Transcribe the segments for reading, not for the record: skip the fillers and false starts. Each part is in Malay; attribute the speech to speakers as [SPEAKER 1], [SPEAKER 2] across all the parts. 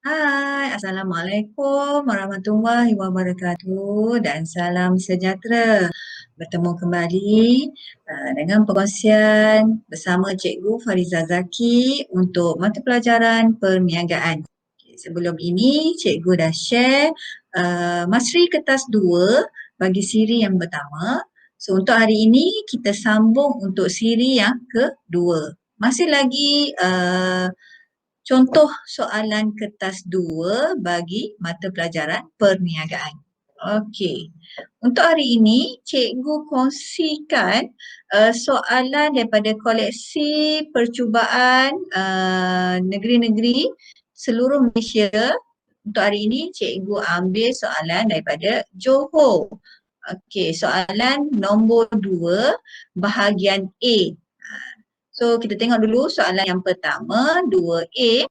[SPEAKER 1] Hai, Assalamualaikum warahmatullahi wabarakatuh dan salam sejahtera. Bertemu kembali dengan perkongsian bersama Cikgu Fariza Zaki untuk mata pelajaran perniagaan. Okay, sebelum ini, Cikgu dah share Masri Kertas 2 bagi siri yang pertama. So, untuk hari ini, kita sambung untuk siri yang kedua. Masih lagi contoh soalan kertas 2 bagi mata pelajaran perniagaan. Okey. Untuk hari ini, cikgu kongsikan soalan daripada koleksi percubaan negeri-negeri seluruh Malaysia. Untuk hari ini, cikgu ambil soalan daripada Johor. Okey, soalan nombor 2, bahagian A. So kita tengok dulu soalan yang pertama 2A.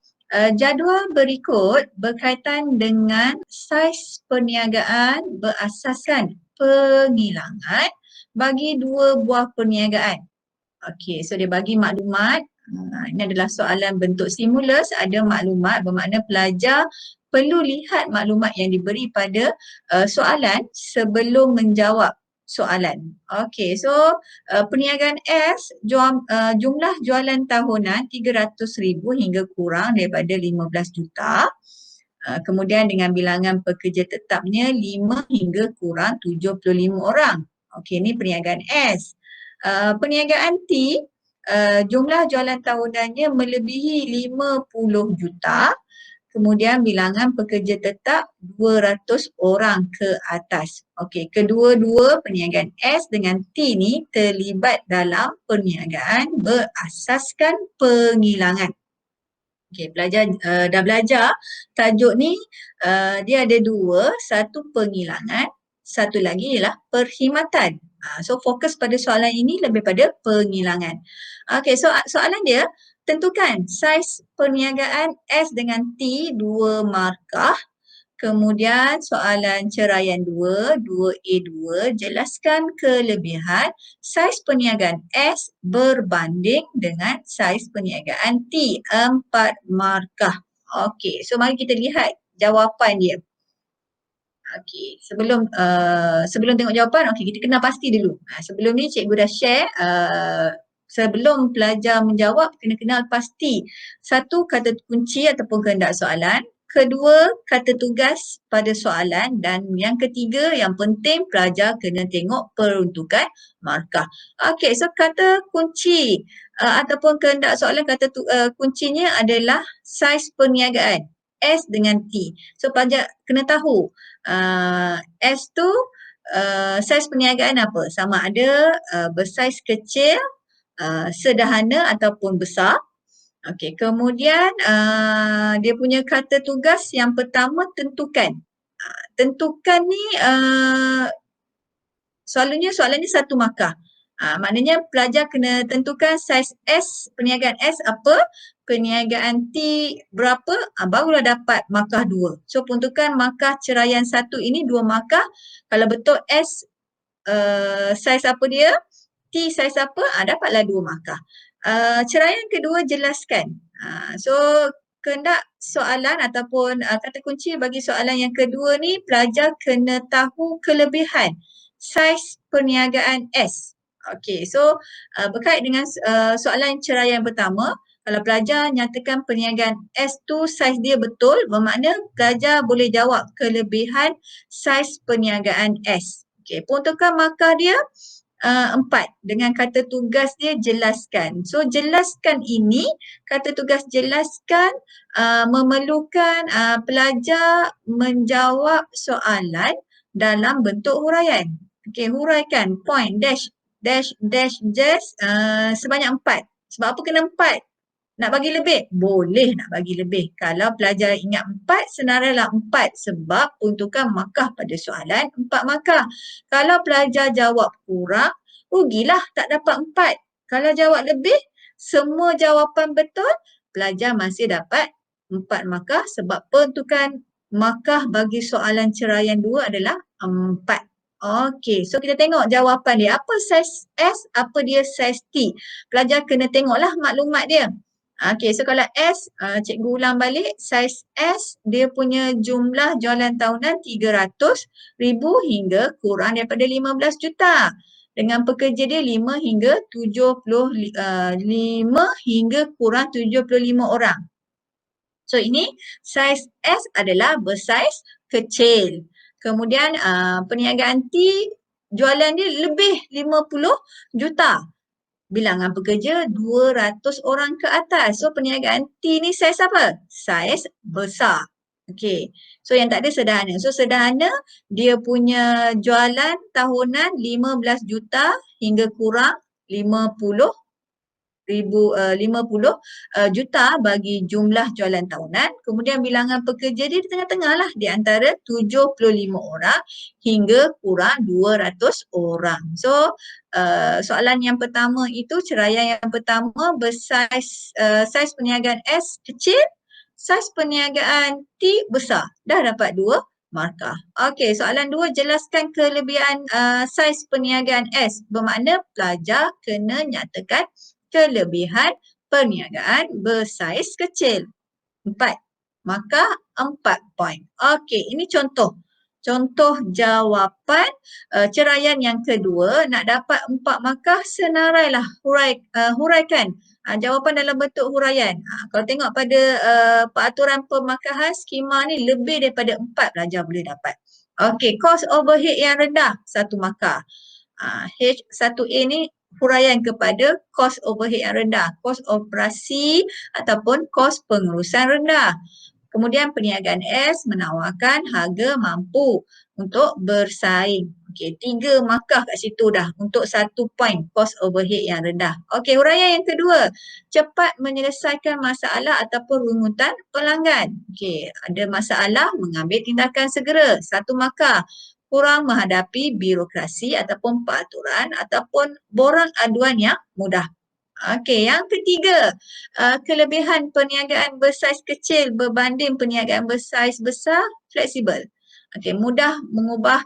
[SPEAKER 1] Jadual berikut berkaitan dengan saiz perniagaan berasaskan penghilangan bagi dua buah perniagaan. Okey, so dia bagi maklumat. Ini adalah soalan bentuk stimulus, ada maklumat bermakna pelajar perlu lihat maklumat yang diberi pada soalan sebelum menjawab soalan. Okey, so perniagaan S jumlah jualan tahunan 300,000 hingga kurang daripada 15 juta. Kemudian dengan bilangan pekerja tetapnya 5 hingga kurang 75 orang. Okey, ini perniagaan S. Perniagaan T, jumlah jualan tahunannya melebihi 50 juta. Kemudian bilangan pekerja tetap 200 orang ke atas. Okey, kedua-dua perniagaan S dengan T ni terlibat dalam perniagaan berasaskan penghilangan. Okey, pelajar dah belajar tajuk ni dia ada dua, satu penghilangan, satu lagi ialah perkhidmatan. So fokus pada soalan ini lebih pada penghilangan. Okey, so soalan dia, tentukan saiz perniagaan S dengan T 2 markah. Kemudian soalan ceraian 2, 2A2, jelaskan kelebihan saiz perniagaan S berbanding dengan saiz perniagaan T 4 markah. Okey, so mari kita lihat jawapan dia. Okey, sebelum tengok jawapan, okey, kita kenal pasti dulu. Sebelum ni cikgu dah share sebelum pelajar menjawab kena kenal pasti satu kata kunci ataupun kehendak soalan, kedua kata tugas pada soalan dan yang ketiga yang penting pelajar kena tengok peruntukan markah. Okey, so kata kunci ataupun kehendak soalan kuncinya adalah saiz perniagaan S dengan T. So pelajar kena tahu S tu saiz perniagaan apa? Sama ada bersaiz kecil, sederhana ataupun besar. Okey, kemudian dia punya kata tugas yang pertama tentukan. Tentukan ni soalannya satu markah. Maknanya pelajar kena tentukan saiz S, perniagaan S apa, perniagaan T berapa, barulah dapat markah 2. So peruntukan markah ceraian 1 ini 2 markah. Kalau betul S saiz apa dia, T saiz apa, dapatlah 2 markah. Ceraian kedua jelaskan. So kehendak soalan ataupun kata kunci bagi soalan yang kedua ni, pelajar kena tahu kelebihan saiz perniagaan S. Okey, so berkait dengan soalan ceraian pertama, kalau pelajar nyatakan perniagaan S tu saiz dia betul, bermakna pelajar boleh jawab kelebihan saiz perniagaan S. Okey, peruntukan markah dia 4 dengan kata tugas dia jelaskan. So jelaskan ini, kata tugas jelaskan memerlukan pelajar menjawab soalan dalam bentuk huraian. Okey, huraikan point dash dash dash dash sebanyak 4. Sebab apa kena 4? Nak bagi lebih? Boleh nak bagi lebih. Kalau pelajar ingat 4, senarailah 4 sebab peruntukan markah pada soalan 4 markah. Kalau pelajar jawab kurang, rugilah tak dapat 4. Kalau jawab lebih, semua jawapan betul, pelajar masih dapat 4 markah sebab peruntukan markah bagi soalan ceraian 2 adalah 4. Okey, so kita tengok jawapan dia. Apa saiz S, apa dia saiz T. Pelajar kena tengoklah maklumat dia. Okey, so kalau S, cikgu ulang balik, saiz S dia punya jumlah jualan tahunan 300,000 hingga kurang daripada 15 juta. Dengan pekerja dia 5 hingga 5 hingga kurang 75 orang. So ini saiz S adalah bersaiz kecil. Kemudian perniagaan T jualan dia lebih 50 juta. Bilangan pekerja 200 orang ke atas. So perniagaan T ni saiz apa? Saiz besar. Okey. So yang tak ada sederhana. So sederhana dia punya jualan tahunan 15 juta hingga kurang 50 juta bagi jumlah jualan tahunan. Kemudian bilangan pekerja dia di tengah-tengah lah, di antara 75 orang hingga kurang 200 orang. So soalan yang pertama itu, ceraian yang pertama bersaiz saiz perniagaan S kecil, saiz perniagaan T besar. Dah dapat 2 markah. Okey, soalan 2, jelaskan kelebihan saiz perniagaan S. Bermakna pelajar kena nyatakan kelebihan perniagaan bersaiz kecil. 4. Maka 4 poin. Okey, ini contoh. Contoh jawapan ceraian yang kedua. Nak dapat 4 markah, senarailah huraikan jawapan dalam bentuk huraian. Kalau tengok pada peraturan pemarkahan skema ni, lebih daripada 4 pelajar boleh dapat. Okey, cost overhead yang rendah, 1 markah. H1A ni huraian kepada kos overhead yang rendah, kos operasi ataupun kos pengurusan rendah. Kemudian perniagaan S menawarkan harga mampu untuk bersaing. Okey, 3 markah kat situ dah untuk 1 poin kos overhead yang rendah. Okey, huraian yang kedua, cepat menyelesaikan masalah ataupun rungutan pelanggan. Okey, ada masalah, mengambil tindakan segera, 1 markah. Kurang menghadapi birokrasi ataupun peraturan ataupun borang aduan yang mudah. Okey, yang ketiga, kelebihan perniagaan bersaiz kecil berbanding perniagaan bersaiz besar, fleksibel. Okey, mudah mengubah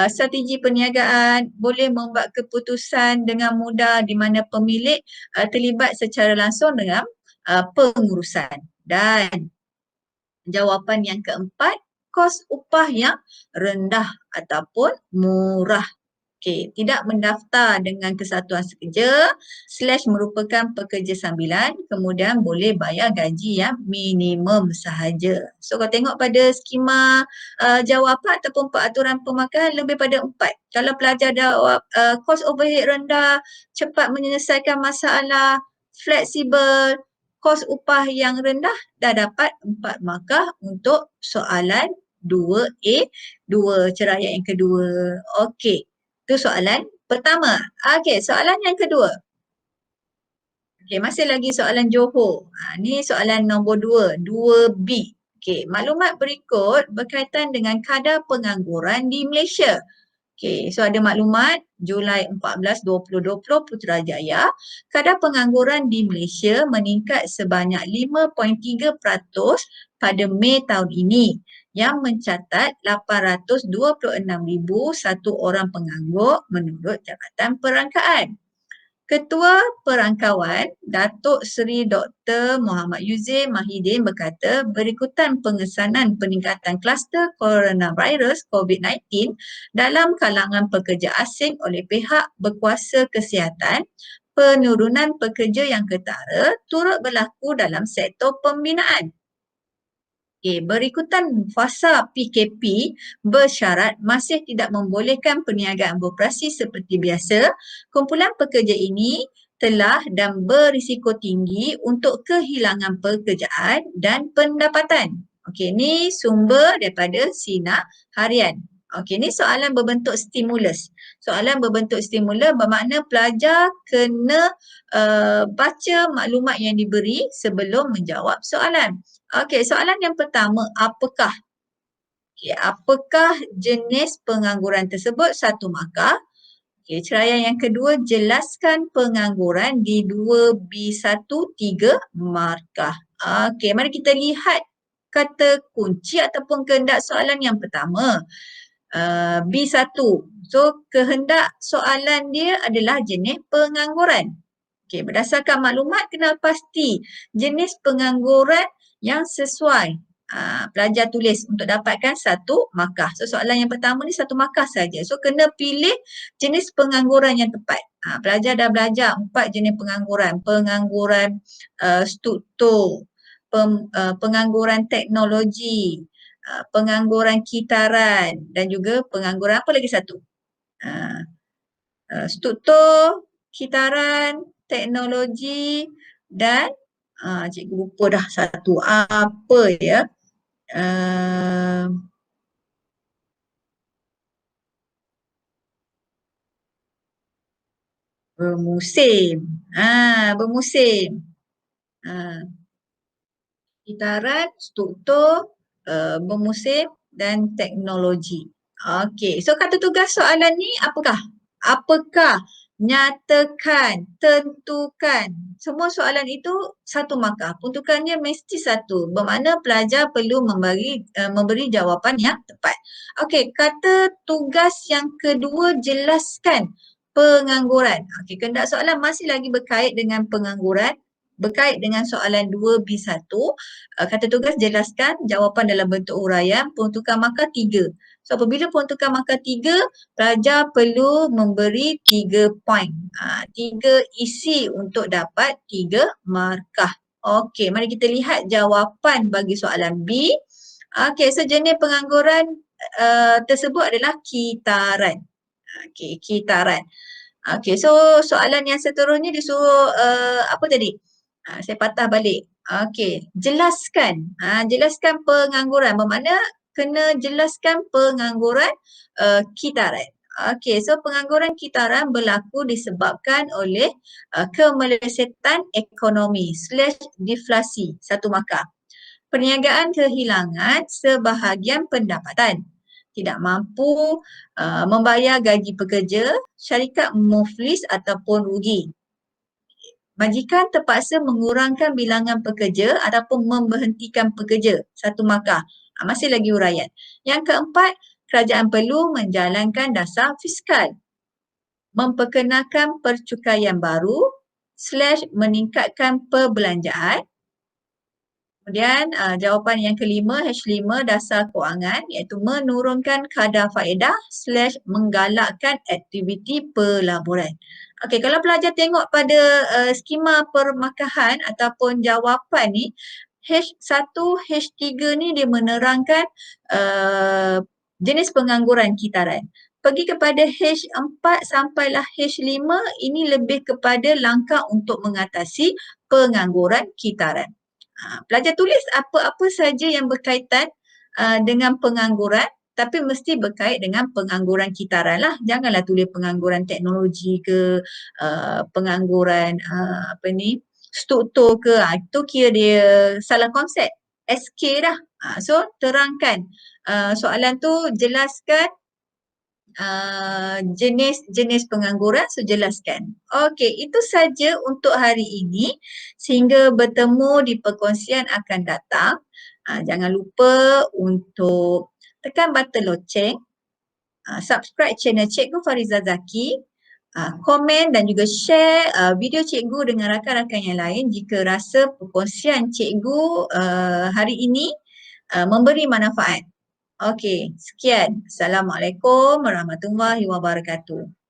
[SPEAKER 1] strategi perniagaan, boleh membuat keputusan dengan mudah di mana pemilik terlibat secara langsung dengan pengurusan. Dan jawapan yang keempat, kos upah yang rendah ataupun murah. Okey, tidak mendaftar dengan kesatuan sekerja / merupakan pekerja sambilan, kemudian boleh bayar gaji yang minimum sahaja. So kalau tengok pada skema jawapan ataupun peraturan pemarkahan, lebih pada 4. Kalau pelajar jawab kos overhead rendah, cepat menyelesaikan masalah, fleksibel, kos upah yang rendah, dah dapat 4 markah untuk soalan 2A, 2 ceraian yang kedua. Okey. Itu soalan pertama. Okey, soalan yang kedua. Okey, masih lagi soalan Johor. Ni soalan nombor 2, 2B. Okey, maklumat berikut berkaitan dengan kadar pengangguran di Malaysia. Okey, so ada maklumat Julai 14, 2020 Putrajaya, kadar pengangguran di Malaysia meningkat sebanyak 5.3% pada Mei tahun ini, yang mencatat 826,001 orang penganggur menurut Jabatan Perangkaan. Ketua Perangkawan Datuk Seri Dr. Muhammad Yuzil Mahidin berkata, berikutan pengesanan peningkatan kluster coronavirus COVID-19 dalam kalangan pekerja asing oleh pihak berkuasa kesihatan, penurunan pekerja yang ketara turut berlaku dalam sektor pembinaan. Okay, berikutan fasa PKP bersyarat masih tidak membolehkan perniagaan beroperasi seperti biasa, kumpulan pekerja ini telah dan berisiko tinggi untuk kehilangan pekerjaan dan pendapatan. Okey, ni sumber daripada Sinar Harian. Okey, ni soalan berbentuk stimulus. Soalan berbentuk stimulus bermakna pelajar kena baca maklumat yang diberi sebelum menjawab soalan. Okey, soalan yang pertama, apakah? Okey, apakah jenis pengangguran tersebut? 1 markah. Okey, ceraian yang kedua, jelaskan pengangguran di 2B1, 3 markah. Okey, mari kita lihat kata kunci ataupun kehendak soalan yang pertama. B1. So, kehendak soalan dia adalah jenis pengangguran. Okey, berdasarkan maklumat kenal pasti jenis pengangguran yang sesuai. Pelajar tulis untuk dapatkan 1 markah. So soalan yang pertama ni 1 markah saja. So kena pilih jenis pengangguran yang tepat. Pelajar dah belajar 4 jenis pengangguran. Pengangguran struktur, pengangguran teknologi, pengangguran kitaran dan juga pengangguran apa lagi satu? Struktur, kitaran, teknologi dan cikgu lupa dah satu apa ya. Bermusim. Bermusim. Kitaran, struktur, bermusim dan teknologi. Okey, so kata tugas soalan ni apakah? Apakah? Nyatakan, tentukan. Semua soalan itu 1 markah. Peruntukannya mesti 1. Bermakna pelajar perlu memberi jawapan yang tepat. Okey, kata tugas yang kedua, jelaskan pengangguran. Okey, kehendak soalan masih lagi berkait dengan pengangguran. Berkait dengan soalan 2B1, kata tugas jelaskan jawapan dalam bentuk huraian, peruntukan markah 3. So apabila peruntukan markah 3, pelajar perlu memberi 3 poin. 3 isi untuk dapat 3 markah. Okey, mari kita lihat jawapan bagi soalan B. Okey, so jenis pengangguran tersebut adalah kitaran. Okey, kitaran. Okey, so soalan yang seterusnya disuruh apa tadi? Saya patah balik. Okey, jelaskan. Jelaskan pengangguran. Bermakna kena jelaskan pengangguran kitaran. Okey, so pengangguran kitaran berlaku disebabkan oleh kemelesetan ekonomi / deflasi. 1 markah. Perniagaan kehilangan sebahagian pendapatan. Tidak mampu membayar gaji pekerja, syarikat muflis ataupun rugi. Majikan terpaksa mengurangkan bilangan pekerja ataupun memberhentikan pekerja. 1 markah. Masih lagi huraian. Yang keempat, kerajaan perlu menjalankan dasar fiskal. Memperkenalkan percukaian baru / meningkatkan perbelanjaan. Kemudian jawapan yang kelima, H5, dasar kewangan, iaitu menurunkan kadar faedah / menggalakkan aktiviti pelaburan. Okey, kalau pelajar tengok pada skema permarkahan ataupun jawapan ni, H1, H3 ni dia menerangkan jenis pengangguran kitaran. Pergi kepada H4 sampailah H5, ini lebih kepada langkah untuk mengatasi pengangguran kitaran. Pelajar tulis apa-apa saja yang berkaitan dengan pengangguran, tapi mesti berkait dengan pengangguran kitaran lah. Janganlah tulis pengangguran teknologi ke, pengangguran struktur ke. Itu kira dia salah konsep. SK dah. So terangkan soalan tu, jelaskan jenis pengangguran, so jelaskan. Okey, itu saja untuk hari ini. Sehingga bertemu di perkongsian akan datang. Jangan lupa untuk tekan button loceng, subscribe channel Cikgu Fariza Zaki, komen dan juga share video cikgu dengan rakan-rakan yang lain jika rasa perkongsian cikgu hari ini memberi manfaat. Okey, sekian. Assalamualaikum warahmatullahi wabarakatuh.